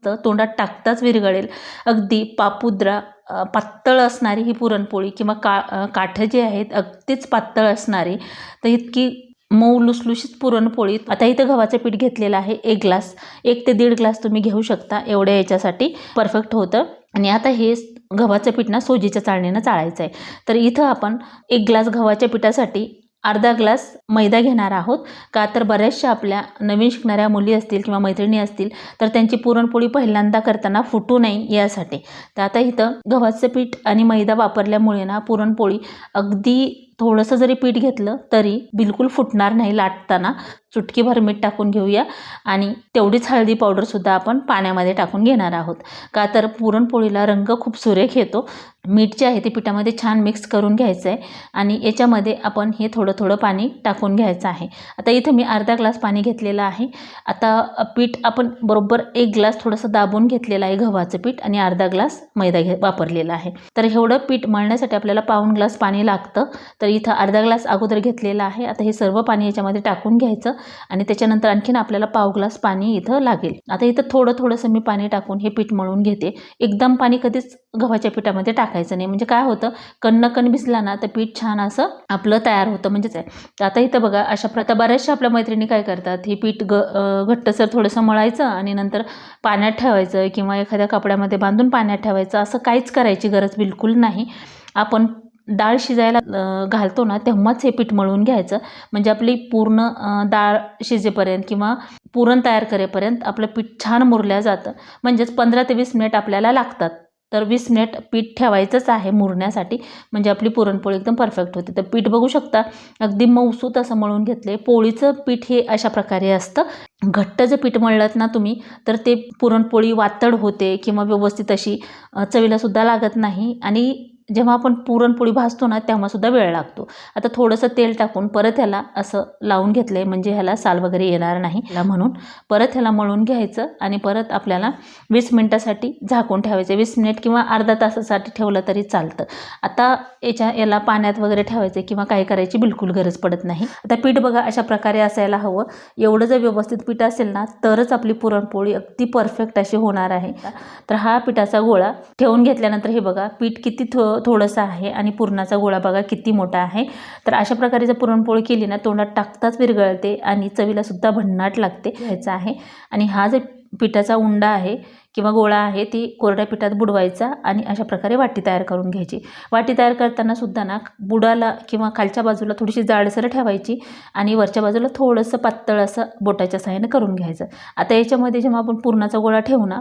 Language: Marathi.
तर तोंडात टाकताच विरघळेल. अगदी पापुद्रा पातळ असणारी ही पुरणपोळी किंवा काठं जे आहेत अगदीच पातळ असणारी, तर इतकी मऊ लुसलुशीत पुरणपोळी. आता इथं गव्हाचं पीठ घेतलेलं आहे 1 ग्लास, 1 ते 1.5 ग्लास तुम्ही घेऊ शकता. एवढ्या याच्यासाठी परफेक्ट होतं. आणि आता हे गव्हाचं पीठ ना सोजीच्या चाळणीनं चाळायचं आहे. तर इथं आपण 1 ग्लास गव्हाच्या पिठासाठी अर्धा ग्लास मैदा घेणार आहोत. का तर बऱ्याचशा आपल्या नवीन शिकणाऱ्या मुली असतील किंवा मैत्रिणी असतील तर त्यांची पुरणपोळी पहिल्यांदा करताना फुटू नये यासाठी. तर आता इथं गव्हाचं पीठ आणि मैदा वापरल्यामुळे ना पुरणपोळी अगदी थोडंसं जरी पीठ घेतलं तरी बिलकुल फुटणार नाही लाटताना. चुटकीभर मीठ टाकून घेऊया आणि तेवढीच हळदी पावडरसुद्धा आपण पाण्यामध्ये टाकून घेणार आहोत. का तर पुरणपोळीला रंग खूप सुरेख येतो. मीठ जे आहे ते पिठामध्ये छान मिक्स करून घ्यायचं आहे आणि याच्यामध्ये आपण हे थोडं थोडं पाणी टाकून घ्यायचं आहे. आता इथं मी अर्धा ग्लास पाणी घेतलेलं आहे. आता पीठ आपण बरोबर 1 ग्लास थोडंसं दाबून घेतलेलं आहे गव्हाचं पीठ आणि अर्धा ग्लास मैदा वापरलेला आहे. तर एवढं पीठ मळण्यासाठी आपल्याला पाऊण ग्लास पाणी लागतं. तर इथं अर्धा ग्लास अगोदर घेतलेलं आहे. आता हे सर्व पाणी याच्यामध्ये टाकून घ्यायचं आणि त्याच्यानंतर आणखीन आपल्याला पाव ग्लास पाणी इथं लागेल. आता इथं थोडंसं मी पाणी टाकून हे पीठ मळून घेते. एकदम पाणी कधीच गव्हाच्या पिठामध्ये टाकायचं नाही, म्हणजे काय होतं कण भिजला ना तर पीठ छान असं आपलं तयार होतं म्हणजेच आहे. तर आता इथं बघा अशा प्रकारे बऱ्याचशा आपल्या मैत्रिणी काय करतात, हे पीठ घट्टसर थोडंसं मळायचं आणि नंतर पाण्यात ठेवायचं किंवा एखाद्या कपड्यामध्ये बांधून पाण्यात ठेवायचं. असं काहीच करायची गरज बिलकुल नाही. आपण डाळ शिजायला घालतो ना तेव्हाच हे पीठ मळून घ्यायचं, म्हणजे आपली पूर्ण डाळ शिजेपर्यंत किंवा पुरण तयार करेपर्यंत आपलं पीठ छान मुरलं जातं. म्हणजेच 15 ते 20 मिनिट आपल्याला लागतात. तर 20 मिनिट पीठ ठेवायचंच आहे मुरण्यासाठी, म्हणजे आपली पुरणपोळी एकदम परफेक्ट होते. तर पीठ बघू शकता अगदी मऊसूत असं मळून घेतले. पोळीचं पीठ हे अशा प्रकारे असतं. घट्ट जर पीठ मळलं ना तुम्ही तर ते पुरणपोळी वातड होते किंवा व्यवस्थित अशी चवीलासुद्धा लागत नाही आणि जेव्हा आपण पुरणपोळी भाजतो ना तेव्हासुद्धा वेळ लागतो. आता थोडंसं तेल टाकून परत ह्याला असं लावून घेतलं आहे, म्हणजे ह्याला साल वगैरे येणार नाही म्हणून परत ह्याला मळून घ्यायचं आणि परत आपल्याला 20 मिनिटासाठी झाकून ठेवायचं. 20 मिनिट किंवा अर्धा तासासाठी ठेवलं तरी चालतं. आता याला पाण्यात वगैरे ठेवायचं किंवा काही करायची बिलकुल गरज पडत नाही. आता पीठ बघा अशा प्रकारे असायला हवं. एवढं जर व्यवस्थित पीठ असेल ना तरच आपली पुरणपोळी अगदी परफेक्ट अशी होणार आहे. तर हा पिठाचा गोळा ठेवून घेतल्यानंतर हे बघा पीठ किती थोडंसं आहे आणि पुरणाचा गोळा बघा किती मोठा आहे. तर अशा प्रकारे जर पुरणपोळी केली ना तोंडात टाकताच विरघळते आणि चवीलासुद्धा भन्नाट लागते. घ्यायचा आहे आणि हा जो पिठाचा उंडा आहे किंवा गोळा आहे ती कोरड्या पिठात बुडवायचा आणि अशा प्रकारे वाटी तयार करून घ्यायची. वाटी तयार करताना सुद्धा ना बुडाला किंवा खालच्या बाजूला थोडीशी जाडसर ठेवायची आणि वरच्या बाजूला थोडंसं पातळ असं बोटाच्या साहाय्याने करून घ्यायचं. आता याच्यामध्ये जेव्हा आपण पुरणाचा गोळा ठेवू ना